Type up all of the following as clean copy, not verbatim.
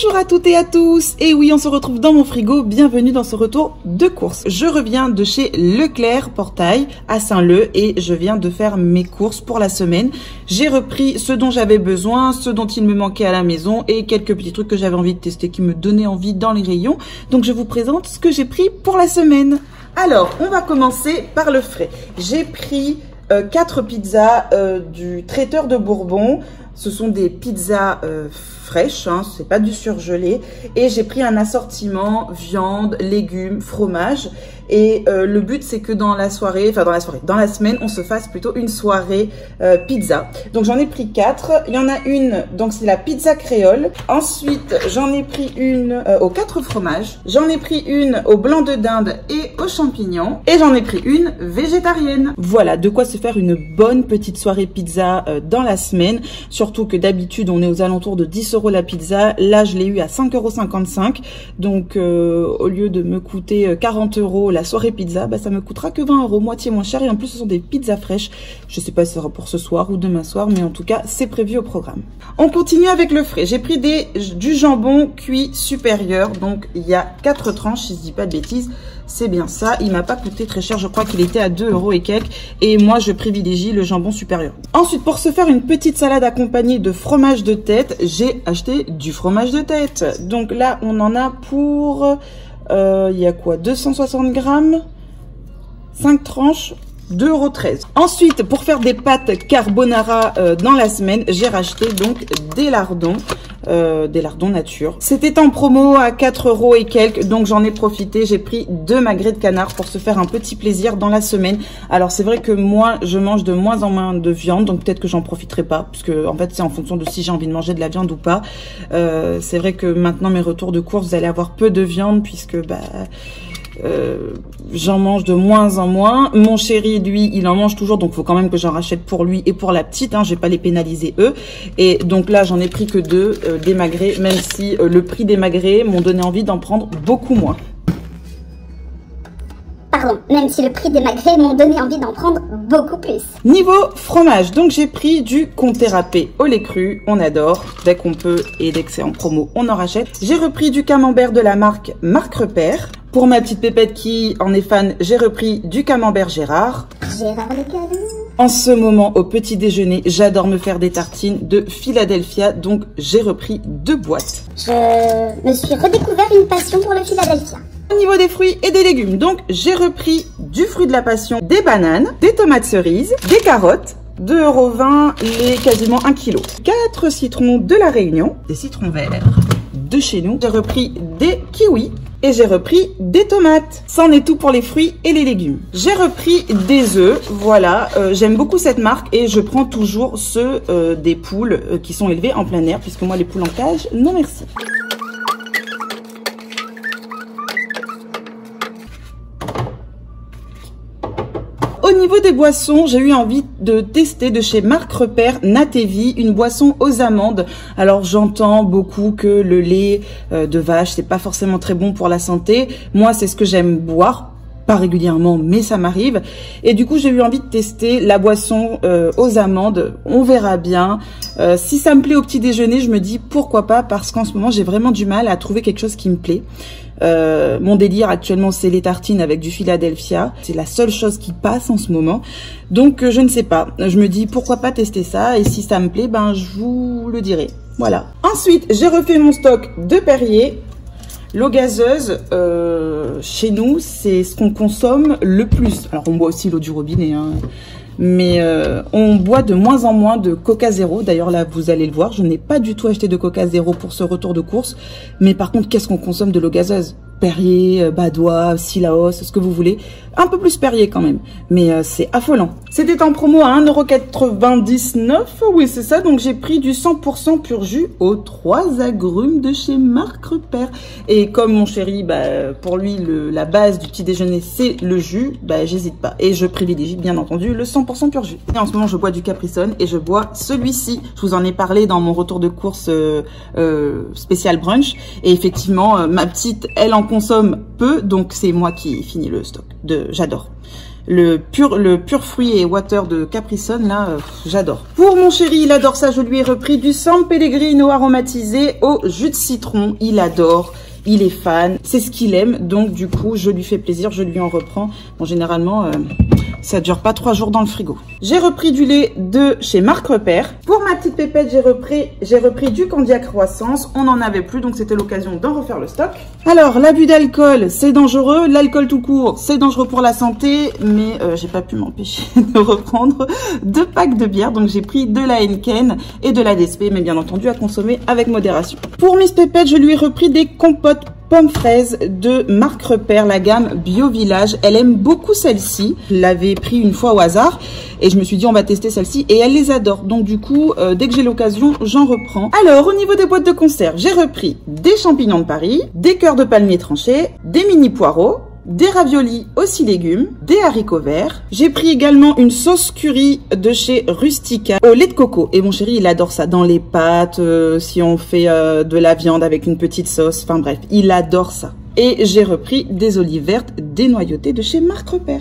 Bonjour à toutes et à tous. Et oui, on se retrouve dans mon frigo. Bienvenue dans ce retour de courses. Je reviens de chez Leclerc Portail à Saint-Leu et je viens de faire mes courses pour la semaine. J'ai repris ce dont j'avais besoin, ce dont il me manquait à la maison et quelques petits trucs que j'avais envie de tester qui me donnaient envie dans les rayons. Donc je vous présente ce que j'ai pris pour la semaine. Alors, on va commencer par le frais. J'ai pris 4 pizzas du traiteur de Bourbon. Ce sont des pizzas fraîches, hein, c'est pas du surgelé. Et j'ai pris un assortiment viande, légumes, fromage. Et le but, c'est que dans la semaine, on se fasse plutôt une soirée pizza. Donc j'en ai pris 4. Il y en a une, donc c'est la pizza créole. Ensuite, j'en ai pris une aux 4 fromages. J'en ai pris une au blanc de dinde et aux champignons. Et j'en ai pris une végétarienne. Voilà, de quoi se faire une bonne petite soirée pizza dans la semaine. Surtout que d'habitude, on est aux alentours de 10 € la pizza. Là, je l'ai eu à 5,55 €. Donc, au lieu de me coûter 40 € la soirée pizza, bah, ça me coûtera que 20 €, moitié moins cher. Et en plus, ce sont des pizzas fraîches. Je sais pas si ce sera pour ce soir ou demain soir, mais en tout cas, c'est prévu au programme. On continue avec le frais. J'ai pris du jambon cuit supérieur. Donc, il y a 4 tranches, si je dis pas de bêtises. C'est bien ça. Il m'a pas coûté très cher. Je crois qu'il était à 2 € et quelques. Et moi, je privilégie le jambon supérieur. Ensuite, pour se faire une petite salade accompagnée de fromage de tête, j'ai acheté du fromage de tête. Donc là, on en a pour... il y a quoi, 260 grammes, 5 tranches, 2,13 €. Ensuite, pour faire des pâtes carbonara dans la semaine, j'ai racheté donc des lardons nature. C'était en promo à 4 € et quelques, donc j'en ai profité. J'ai pris 2 magrets de canard pour se faire un petit plaisir dans la semaine. Alors c'est vrai que moi, je mange de moins en moins de viande, donc peut-être que j'en profiterai pas, parce que en fait c'est en fonction de si j'ai envie de manger de la viande ou pas. C'est vrai que maintenant mes retours de course, vous allez avoir peu de viande puisque j'en mange de moins en moins. Mon chéri, lui, il en mange toujours, donc faut quand même que j'en rachète pour lui et pour la petite, hein, je vais pas les pénaliser eux. Et donc là, j'en ai pris que 2 des magrets, même si le prix des magrets m'ont donné envie d'en prendre beaucoup moins. Pardon, même si le prix des magrets m'ont donné envie d'en prendre beaucoup plus. Niveau fromage, donc j'ai pris du comté râpé au lait cru, on adore, dès qu'on peut et dès que c'est en promo, on en rachète. J'ai repris du camembert de la marque Marc Repère. Pour ma petite pépette qui en est fan, j'ai repris du camembert Gérard. Gérard le cadeau. En ce moment, au petit déjeuner, j'adore me faire des tartines de Philadelphia, donc j'ai repris 2 boîtes. Je me suis redécouvert une passion pour le Philadelphia. Au niveau des fruits et des légumes, donc j'ai repris du fruit de la passion, des bananes, des tomates cerises, des carottes, 2,20 € les quasiment 1 kg. 4 citrons de la Réunion, des citrons verts de chez nous. J'ai repris des kiwis et j'ai repris des tomates. C'en est tout pour les fruits et les légumes. J'ai repris des œufs, voilà, j'aime beaucoup cette marque et je prends toujours ceux des poules qui sont élevées en plein air, puisque moi les poules en cage, non merci. Au niveau des boissons, j'ai eu envie de tester de chez Marc Repère Natevi, une boisson aux amandes. Alors j'entends beaucoup que le lait de vache, c'est pas forcément très bon pour la santé. Moi, c'est ce que j'aime boire. Pas régulièrement, mais ça m'arrive. Et du coup, j'ai eu envie de tester la boisson aux amandes. On verra bien. Si ça me plaît au petit déjeuner, je me dis pourquoi pas, parce qu'en ce moment, j'ai vraiment du mal à trouver quelque chose qui me plaît. Mon délire actuellement, c'est les tartines avec du Philadelphia. C'est la seule chose qui passe en ce moment. Donc, je ne sais pas. Je me dis pourquoi pas tester ça. Et si ça me plaît, ben, je vous le dirai. Voilà. Ensuite, j'ai refait mon stock de Perrier. L'eau gazeuse, chez nous, c'est ce qu'on consomme le plus. Alors, on boit aussi l'eau du robinet, hein. Mais on boit de moins en moins de Coca Zéro. D'ailleurs, là, vous allez le voir, je n'ai pas du tout acheté de Coca Zéro pour ce retour de course. Mais par contre, qu'est-ce qu'on consomme de l'eau gazeuse? Perrier, Badois, Sillaos, ce que vous voulez. Un peu plus Perrier quand même, mais c'est affolant. C'était en promo à 1,99 €. Oui, c'est ça. Donc j'ai pris du 100% pur jus aux 3 agrumes de chez Marc Repère. Et comme mon chéri, pour lui, la base du petit déjeuner, c'est le jus, j'hésite pas. Et je privilégie bien entendu le 100% pur jus. Et en ce moment, je bois du Capri-Sun et je bois celui-ci. Je vous en ai parlé dans mon retour de course spécial brunch. Et effectivement, ma petite, elle en consomme peu, donc c'est moi qui finis le stock. J'adore. le pur fruit et water de Capri Sun, là, j'adore. Pour mon chéri, il adore ça. Je lui ai repris du San Pellegrino aromatisé au jus de citron. Il adore. Il est fan, c'est ce qu'il aime, donc du coup, je lui fais plaisir, je lui en reprends. Bon, généralement, ça dure pas 3 jours dans le frigo. J'ai repris du lait de chez Marc Repère. Pour ma petite pépette, j'ai repris du Candia Croissance. On n'en avait plus, donc c'était l'occasion d'en refaire le stock. Alors, l'abus d'alcool, c'est dangereux. L'alcool tout court, c'est dangereux pour la santé. Mais j'ai pas pu m'empêcher de reprendre 2 packs de bière. Donc, j'ai pris de la Henken et de la DSP, mais bien entendu, à consommer avec modération. Pour Miss Pépette, je lui ai repris des compotes pommes fraises de Marc Repère, la gamme Bio Village. Elle aime beaucoup celle-ci. Je l'avais pris une fois au hasard et je me suis dit on va tester celle-ci et elle les adore. Donc du coup, dès que j'ai l'occasion, j'en reprends. Alors au niveau des boîtes de conserve, j'ai repris des champignons de Paris, des cœurs de palmier tranchés, des mini poireaux, des raviolis aux 6 légumes, des haricots verts. J'ai pris également une sauce curry de chez Rustica au lait de coco. Et mon chéri, il adore ça dans les pâtes, si on fait de la viande avec une petite sauce. Enfin bref, il adore ça. Et j'ai repris des olives vertes dénoyautées de chez Marc Repère,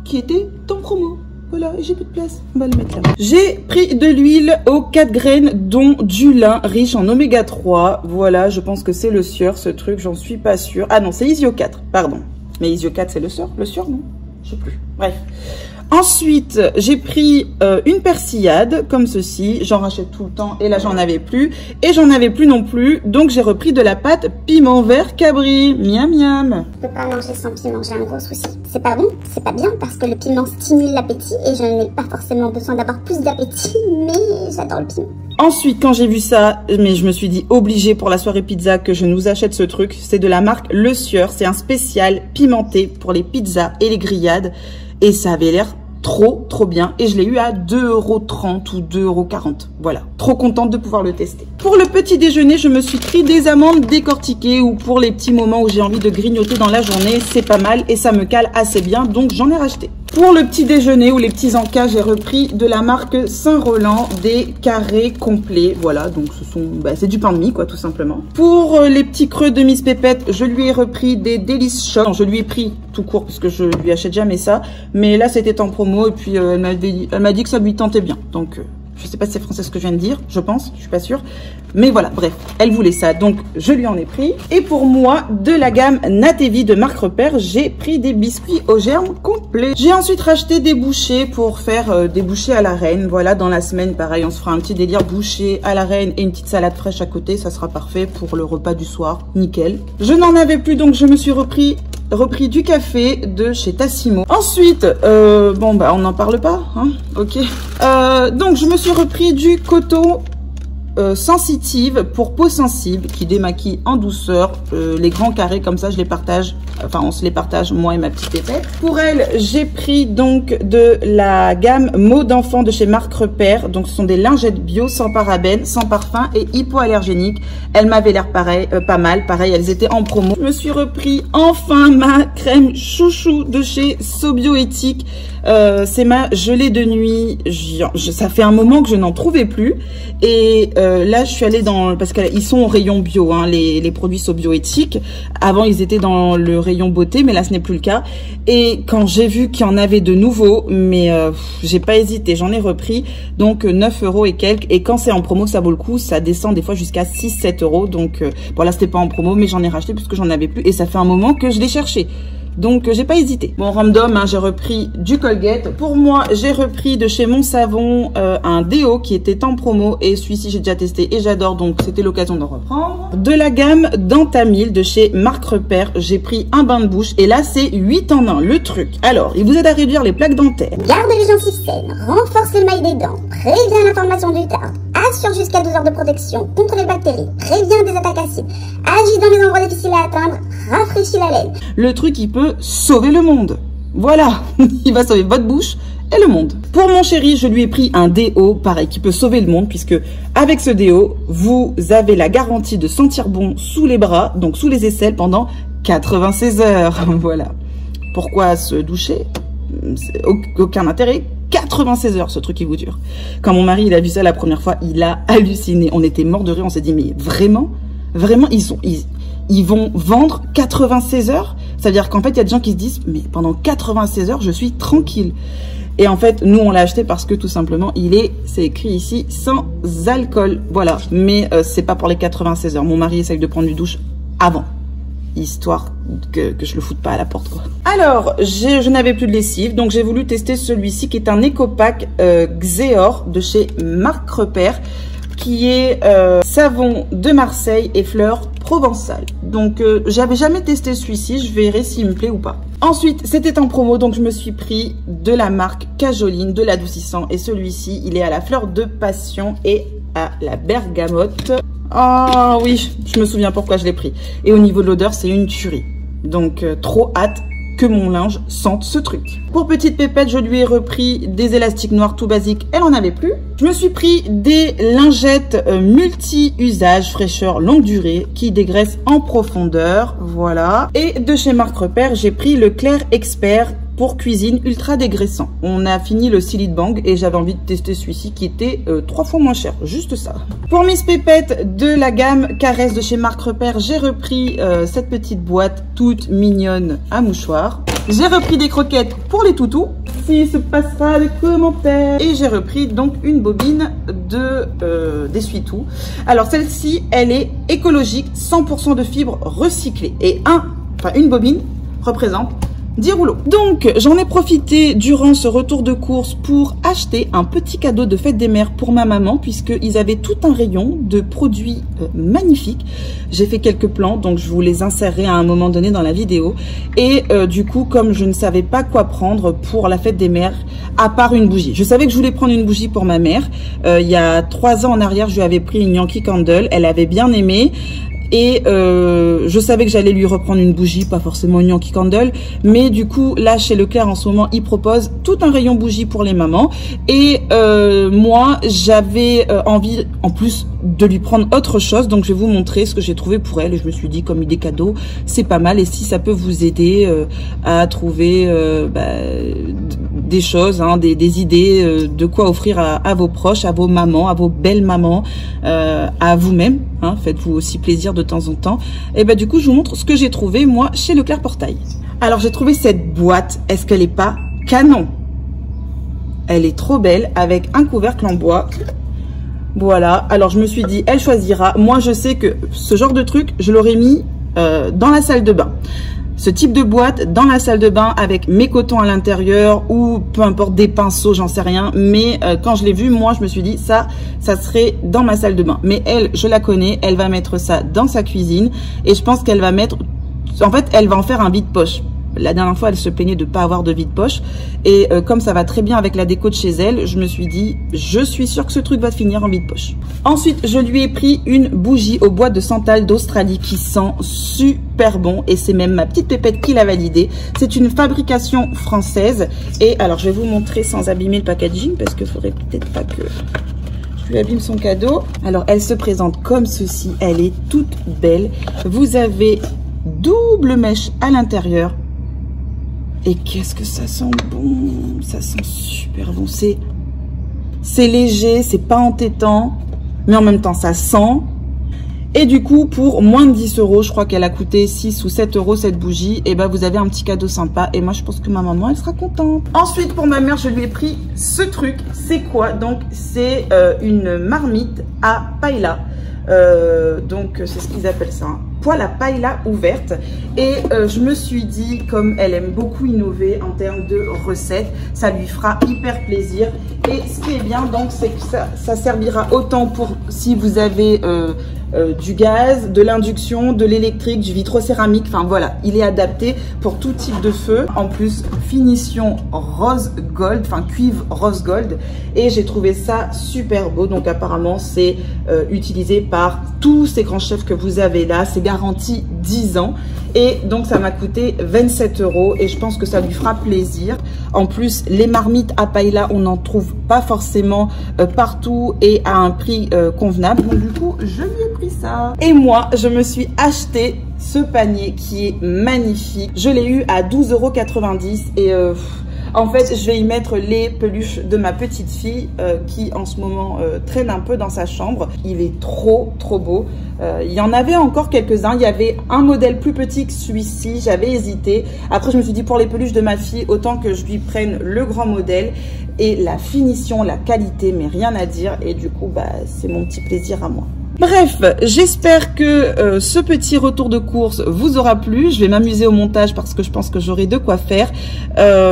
qui étaient en promo. Voilà, et j'ai plus de place, on va le mettre là. J'ai pris de l'huile aux 4 graines, dont du lin riche en oméga 3. Voilà, je pense que c'est le Sieur, ce truc, j'en suis pas sûre. Ah non, c'est Isio 4, pardon. Mais Isio 4, c'est le Sieur, non? Je sais plus. Bref. Ensuite, j'ai pris une persillade, comme ceci. J'en rachète tout le temps, et là, j'en avais plus. Et j'en avais plus non plus, donc j'ai repris de la pâte piment vert Cabri. Miam miam. Je peux pas manger sans piment, j'ai un gros souci. C'est pas bon, c'est pas bien, parce que le piment stimule l'appétit, et je n'ai pas forcément besoin d'avoir plus d'appétit, mais j'adore le piment. Ensuite, quand j'ai vu ça, mais je me suis dit obligé pour la soirée pizza que je nous achète ce truc. C'est de la marque Le Sieur. C'est un spécial pimenté pour les pizzas et les grillades. Et ça avait l'air trop bien. Et je l'ai eu à 2,30 € ou 2,40 €. Voilà. Trop contente de pouvoir le tester. Pour le petit déjeuner, je me suis pris des amandes décortiquées ou pour les petits moments où j'ai envie de grignoter dans la journée. C'est pas mal et ça me cale assez bien. Donc j'en ai racheté. Pour le petit déjeuner ou les petits encas, j'ai repris de la marque Saint-Roland des carrés complets. Voilà, donc ce sont, c'est du pain de mie, quoi, tout simplement. Pour les petits creux de Miss Pépette, je lui ai repris des Délices Shop. Non, je lui ai pris tout court parce que je lui achète jamais ça. Mais là, c'était en promo et puis elle m'a dit que ça lui tentait bien. Donc, je sais pas si c'est français ce que je viens de dire, je pense, je suis pas sûre. Mais voilà, bref, elle voulait ça, donc je lui en ai pris. Et pour moi, de la gamme Natévi de Marc Repère, j'ai pris des biscuits aux germes complets. J'ai ensuite racheté des bouchées pour faire des bouchées à la reine. Voilà, dans la semaine, pareil, on se fera un petit délire bouchée à la reine et une petite salade fraîche à côté. Ça sera parfait pour le repas du soir, nickel. Je n'en avais plus, donc je me suis repris du café de chez Tassimo. Ensuite, on n'en parle pas, hein, ok. Donc je me suis repris du coton sensitive pour peau sensible qui démaquille en douceur. Les grands carrés comme ça, je les partage. Enfin, on se les partage, moi et ma petite pépette. Pour elle, j'ai pris donc de la gamme Mots d'enfant de chez Marc Repère. Donc, ce sont des lingettes bio, sans parabènes, sans parfum et hypoallergéniques. Elles m'avaient l'air pareil, pas mal. Pareil, elles étaient en promo. Je me suis repris enfin ma crème chouchou de chez Sobioéthique. C'est ma gelée de nuit. Ça fait un moment que je n'en trouvais plus. Et là, je suis allée parce qu'ils sont au rayon bio, hein, les produits Sobioéthiques. Avant, ils étaient dans le rayon beauté, mais là, ce n'est plus le cas. Et quand j'ai vu qu'il y en avait de nouveaux, mais j'ai pas hésité, j'en ai repris. Donc, 9 € et quelques. Et quand c'est en promo, ça vaut le coup. Ça descend des fois jusqu'à 6-7 €. Donc, bon, là, c'était pas en promo, mais j'en ai racheté parce que j'en avais plus. Et ça fait un moment que je l'ai cherché. Donc, j'ai pas hésité. Bon, random, hein, j'ai repris du Colgate. Pour moi, j'ai repris de chez Mon Savon un déo qui était en promo. Et celui-ci, j'ai déjà testé et j'adore. Donc, c'était l'occasion d'en reprendre. De la gamme Dentamil de chez Marc Repère, j'ai pris un bain de bouche. Et là, c'est 8 en 1, le truc. Alors, il vous aide à réduire les plaques dentaires. Garde les gencives saines, renforce l'émail des dents, prévient l'information du tartre, assure jusqu'à 12 heures de protection contre les bactéries, prévient des attaques acides, agit dans les endroits difficiles à atteindre, rafraîchit la laine. Le truc, il peut sauver le monde. Voilà, il va sauver votre bouche et le monde. Pour mon chéri, je lui ai pris un déo, pareil, qui peut sauver le monde, puisque avec ce déo, vous avez la garantie de sentir bon sous les bras, donc sous les aisselles, pendant 96 heures. Voilà. Pourquoi se doucher? Aucun intérêt. 96 heures, ce truc, il vous dure. Quand mon mari, il a vu ça la première fois, il a halluciné. On était morts de rire, on s'est dit, mais vraiment, ils vont vendre 96 heures? C'est-à-dire qu'en fait, il y a des gens qui se disent, mais pendant 96 heures, je suis tranquille. Et en fait, nous, on l'a acheté parce que tout simplement, c'est écrit ici, sans alcool. Voilà. Mais c'est pas pour les 96 heures. Mon mari essaye de prendre une douche avant, histoire que je le foute pas à la porte, quoi. Alors, je n'avais plus de lessive, donc j'ai voulu tester celui-ci qui est un éco-pack Xéor de chez Marc Repère, qui est savon de Marseille et fleurs provençales. Donc, j'avais jamais testé celui-ci, je verrai s'il me plaît ou pas. Ensuite, c'était en promo, donc je me suis pris de la marque Cajoline, de l'adoucissant. Et celui-ci, il est à la fleur de passion et à la bergamote. Oh oui, je me souviens pourquoi je l'ai pris. Et au niveau de l'odeur, c'est une tuerie. Donc, trop hâte que mon linge sente ce truc. Pour petite pépette, je lui ai repris des élastiques noirs tout basiques. Elle en avait plus. Je me suis pris des lingettes multi-usage fraîcheur longue durée qui dégraissent en profondeur. Voilà. Et de chez Marc Repère, j'ai pris le Clair Expert pour cuisine ultra dégraissant. On a fini le Silid Bang et j'avais envie de tester celui-ci qui était 3 fois moins cher, juste ça. Pour Miss Pépette de la gamme Caresse de chez Marc Repère, j'ai repris cette petite boîte toute mignonne à mouchoirs. J'ai repris des croquettes pour les toutous, s'il se passera les commentaires. Et j'ai repris donc une bobine d'essuie-tout. Alors celle-ci, elle est écologique, 100% de fibres recyclées. Et une bobine représente 10 rouleaux. Donc, j'en ai profité durant ce retour de course pour acheter un petit cadeau de fête des mères pour ma maman, puisqu'ils avaient tout un rayon de produits magnifiques. J'ai fait quelques plans, donc je vous les insérerai à un moment donné dans la vidéo. Et du coup, comme je ne savais pas quoi prendre pour la fête des mères, à part une bougie. Je savais que je voulais prendre une bougie pour ma mère. Il y a 3 ans en arrière, je lui avais pris une Yankee Candle. Elle avait bien aimé. Et je savais que j'allais lui reprendre une bougie, pas forcément une Yankee Candle, mais du coup là chez Leclerc en ce moment ils proposent tout un rayon bougie pour les mamans. Et moi j'avais envie en plus de lui prendre autre chose, donc je vais vous montrer ce que j'ai trouvé pour elle. Et je me suis dit comme idée cadeau c'est pas mal, et si ça peut vous aider à trouver des choses, des idées de quoi offrir à vos proches, à vos mamans, à vos belles mamans, à vous-même, faites-vous aussi plaisir de temps en temps. Et du coup je vous montre ce que j'ai trouvé moi chez Leclerc Portail. Alors j'ai trouvé cette boîte, est-ce qu'elle est pas canon? Elle est trop belle avec un couvercle en bois. Voilà, alors je me suis dit elle choisira. Moi je sais que ce genre de truc je l'aurais mis dans la salle de bain. Ce type de boîte dans la salle de bain avec mes cotons à l'intérieur ou peu importe des pinceaux, j'en sais rien. Mais quand je l'ai vu, moi je me suis dit ça serait dans ma salle de bain. Mais elle, je la connais, elle va mettre ça dans sa cuisine et je pense qu'elle va mettre, en fait elle va en faire un vide-poche. La dernière fois, elle se plaignait de ne pas avoir de vide-poche. Et comme ça va très bien avec la déco de chez elle, je me suis dit, je suis sûre que ce truc va finir en vide-poche. Ensuite, je lui ai pris une bougie au bois de santal d'Australie qui sent super bon. Et c'est même ma petite pépette qui l'a validé. C'est une fabrication française. Et alors, je vais vous montrer sans abîmer le packaging parce qu'il faudrait peut-être pas que je lui abîme son cadeau. Alors, elle se présente comme ceci. Elle est toute belle. Vous avez double mèche à l'intérieur. Et qu'est-ce que ça sent bon, ça sent super bon, c'est léger, c'est pas entêtant, mais en même temps ça sent. Et du coup pour moins de 10 €, je crois qu'elle a coûté 6 ou 7 € cette bougie, et vous avez un petit cadeau sympa, et moi je pense que ma maman elle sera contente. Ensuite pour ma mère je lui ai pris ce truc, c'est quoi? Donc c'est une marmite à paella. Donc c'est ce qu'ils appellent ça, poêle à paella ouverte. Et je me suis dit, comme elle aime beaucoup innover en termes de recettes, ça lui fera hyper plaisir. Et ce qui est bien donc c'est que ça servira autant pour si vous avez du gaz, de l'induction, de l'électrique, du vitrocéramique, enfin voilà, il est adapté pour tout type de feu. En plus finition rose gold, enfin cuivre rose gold, et j'ai trouvé ça super beau. Donc apparemment c'est utilisé par tous ces grands chefs que vous avez là, c'est garanti 10 ans, et donc ça m'a coûté 27 € et je pense que ça lui fera plaisir. En plus les marmites à paella on n'en trouve pas forcément partout et à un prix convenable, donc du coup je lui ai pris ça. Et moi je me suis acheté ce panier qui est magnifique, je l'ai eu à 12,90 € et En fait, je vais y mettre les peluches de ma petite fille qui en ce moment traîne un peu dans sa chambre. Il est trop beau. Il y en avait encore quelques-uns. Il y avait un modèle plus petit que celui-ci. J'avais hésité. Après, je me suis dit pour les peluches de ma fille, autant que je lui prenne le grand modèle. Et la finition, la qualité, mais rien à dire. Et du coup, bah, c'est mon petit plaisir à moi. Bref, j'espère que ce petit retour de course vous aura plu. Je vais m'amuser au montage parce que je pense que j'aurai de quoi faire.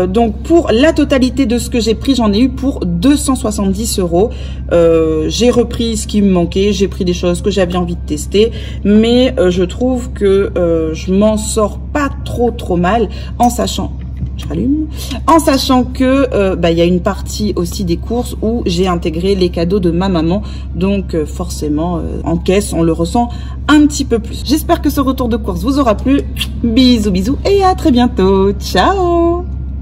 Donc pour la totalité de ce que j'ai pris, j'en ai eu pour 270 €. J'ai repris ce qui me manquait, j'ai pris des choses que j'avais envie de tester, mais je trouve que je m'en sors pas trop mal en sachant... Je rallume. En sachant que il y a une partie aussi des courses où j'ai intégré les cadeaux de ma maman. Donc forcément, en caisse, on le ressent un petit peu plus. J'espère que ce retour de course vous aura plu. Bisous et à très bientôt. Ciao!